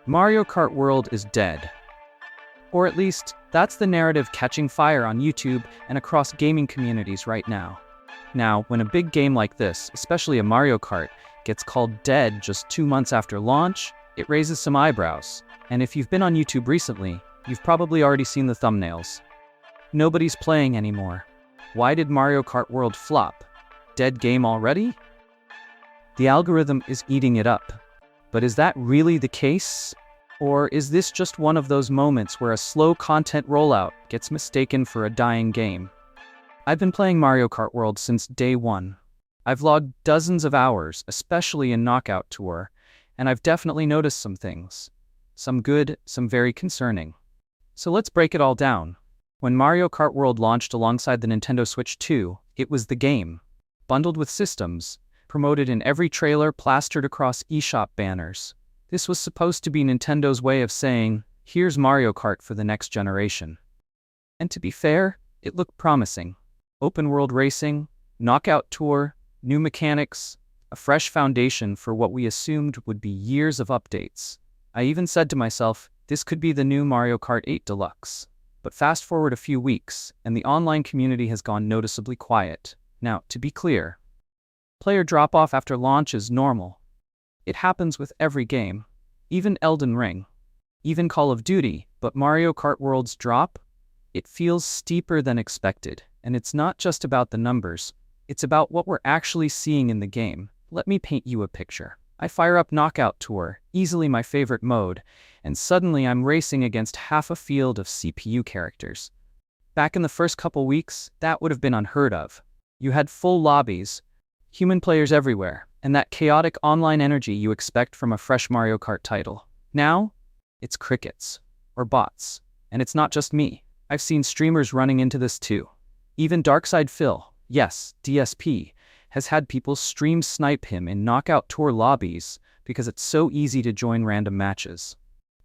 Mario Kart World is dead. Or at least, that's the narrative catching fire on YouTube and across gaming communities right now. Now, when a big game like this, especially a Mario Kart, gets called dead just 2 months after launch, it raises some eyebrows. And if you've been on YouTube recently, you've probably already seen the thumbnails. Nobody's playing anymore. Why did Mario Kart World flop? Dead game already? The algorithm is eating it up. But is that really the case? Or is this just one of those moments where a slow content rollout gets mistaken for a dying game? I've been playing Mario Kart World since day one. I've logged dozens of hours, especially in Knockout Tour, and I've definitely noticed some things. Some good, some very concerning. So let's break it all down. When Mario Kart World launched alongside the Nintendo Switch 2, it was the game. Bundled with systems, promoted in every trailer, plastered across eShop banners. This was supposed to be Nintendo's way of saying, here's Mario Kart for the next generation. And to be fair, it looked promising. Open world racing, Knockout Tour, new mechanics, a fresh foundation for what we assumed would be years of updates. I even said to myself, this could be the new Mario Kart 8 Deluxe. But fast forward a few weeks, and the online community has gone noticeably quiet. Now, to be clear, player drop-off after launch is normal. It happens with every game, even Elden Ring, even Call of Duty, but Mario Kart World's drop? It feels steeper than expected, and it's not just about the numbers, it's about what we're actually seeing in the game. Let me paint you a picture. I fire up Knockout Tour, easily my favorite mode, and suddenly I'm racing against half a field of CPU characters. Back in the first couple weeks, that would have been unheard of. You had full lobbies, human players everywhere, and that chaotic online energy you expect from a fresh Mario Kart title. Now, it's crickets, or bots. And it's not just me. I've seen streamers running into this too. Even Darkside Phil, yes, DSP, has had people stream snipe him in Knockout Tour lobbies because it's so easy to join random matches.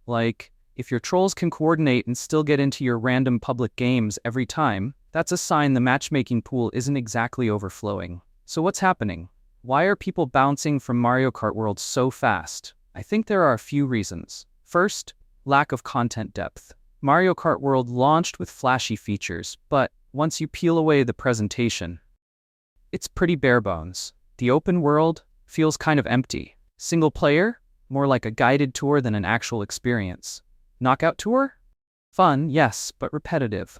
Like, if your trolls can coordinate and still get into your random public games every time, that's a sign the matchmaking pool isn't exactly overflowing. So what's happening? Why are people bouncing from Mario Kart World so fast? I think there are a few reasons. First, lack of content depth. Mario Kart World launched with flashy features, but once you peel away the presentation, it's pretty bare bones. The open world feels kind of empty. Single player? More like a guided tour than an actual experience. Knockout Tour? Fun, yes, but repetitive.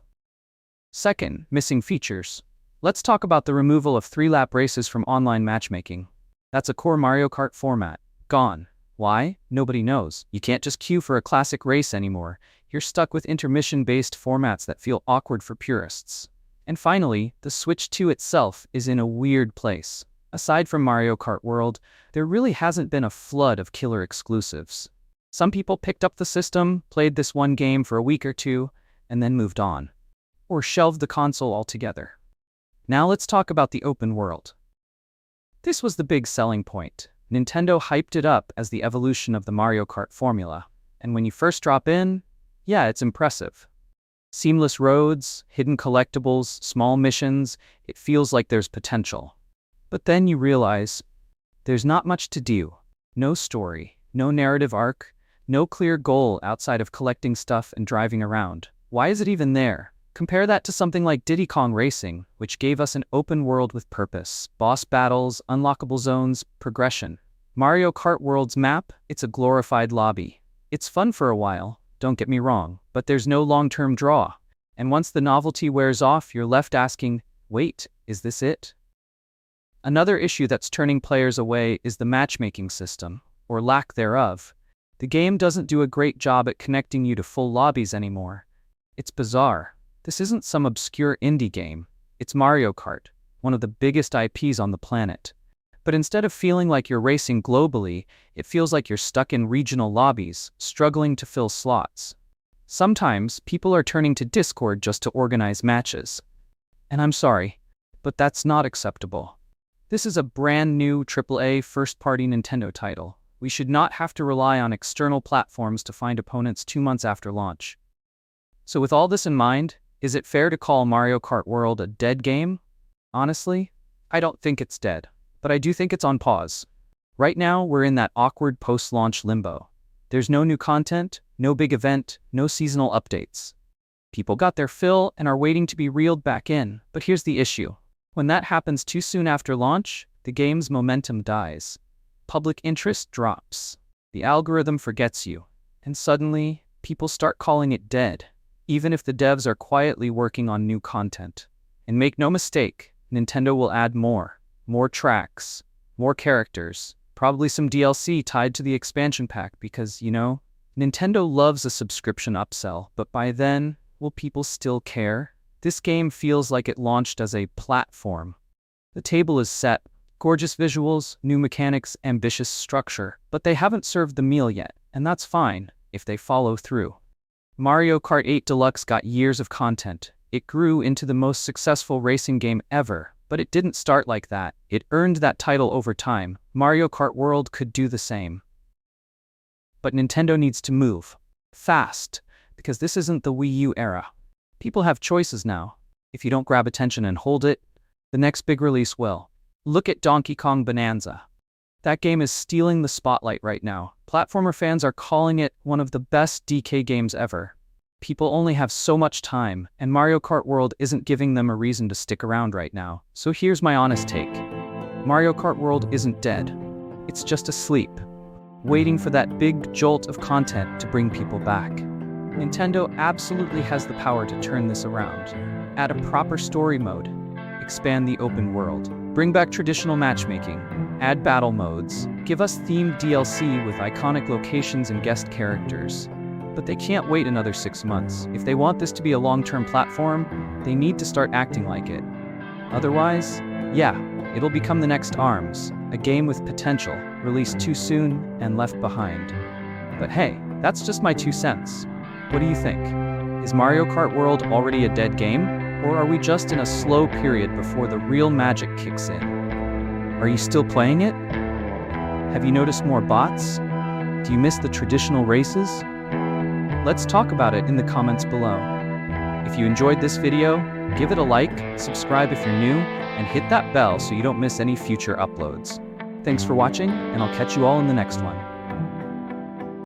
Second, missing features. Let's talk about the removal of 3-lap races from online matchmaking. That's a core Mario Kart format. Gone. Why? Nobody knows. You can't just queue for a classic race anymore. You're stuck with intermission-based formats that feel awkward for purists. And finally, the Switch 2 itself is in a weird place. Aside from Mario Kart World, there really hasn't been a flood of killer exclusives. Some people picked up the system, played this one game for a week or two, and then moved on. Or shelved the console altogether. Now let's talk about the open world. This was the big selling point. Nintendo hyped it up as the evolution of the Mario Kart formula. And when you first drop in, yeah, it's impressive. Seamless roads, hidden collectibles, small missions, it feels like there's potential. But then you realize, there's not much to do. No story, no narrative arc, no clear goal outside of collecting stuff and driving around. Why is it even there? Compare that to something like Diddy Kong Racing, which gave us an open world with purpose, boss battles, unlockable zones, progression. Mario Kart World's map, it's a glorified lobby. It's fun for a while, don't get me wrong, but there's no long-term draw. And once the novelty wears off, you're left asking, wait, is this it? Another issue that's turning players away is the matchmaking system, or lack thereof. The game doesn't do a great job at connecting you to full lobbies anymore. It's bizarre. This isn't some obscure indie game. It's Mario Kart, one of the biggest IPs on the planet. But instead of feeling like you're racing globally, it feels like you're stuck in regional lobbies, struggling to fill slots. Sometimes, people are turning to Discord just to organize matches. And I'm sorry, but that's not acceptable. This is a brand new AAA first-party Nintendo title. We should not have to rely on external platforms to find opponents 2 months after launch. So with all this in mind, is it fair to call Mario Kart World a dead game? Honestly, I don't think it's dead, but I do think it's on pause. Right now, we're in that awkward post-launch limbo. There's no new content, no big event, no seasonal updates. People got their fill and are waiting to be reeled back in, but here's the issue. When that happens too soon after launch, the game's momentum dies. Public interest drops. The algorithm forgets you, and suddenly, people start calling it dead, even if the devs are quietly working on new content. And make no mistake, Nintendo will add more tracks, more characters, probably some DLC tied to the expansion pack because, Nintendo loves a subscription upsell, but by then, will people still care? This game feels like it launched as a platform. The table is set, gorgeous visuals, new mechanics, ambitious structure, but they haven't served the meal yet, and that's fine if they follow through. Mario Kart 8 Deluxe got years of content. It grew into the most successful racing game ever, but it didn't start like that. It earned that title over time. Mario Kart World could do the same. But Nintendo needs to move fast, because this isn't the Wii U era. People have choices now. If you don't grab attention and hold it, the next big release will. Look at Donkey Kong Bonanza. That game is stealing the spotlight right now. Platformer fans are calling it one of the best DK games ever. People only have so much time, and Mario Kart World isn't giving them a reason to stick around right now. So here's my honest take. Mario Kart World isn't dead. It's just asleep, waiting for that big jolt of content to bring people back. Nintendo absolutely has the power to turn this around. Add a proper story mode, expand the open world, bring back traditional matchmaking, add battle modes, give us themed DLC with iconic locations and guest characters. But they can't wait another 6 months. If they want this to be a long-term platform, they need to start acting like it. Otherwise, it'll become the next ARMS, a game with potential, released too soon and left behind. But hey, that's just my 2 cents. What do you think? Is Mario Kart World already a dead game? Or are we just in a slow period before the real magic kicks in? Are you still playing it? Have you noticed more bots? Do you miss the traditional races? Let's talk about it in the comments below. If you enjoyed this video, give it a like, subscribe if you're new, and hit that bell so you don't miss any future uploads. Thanks for watching, and I'll catch you all in the next one.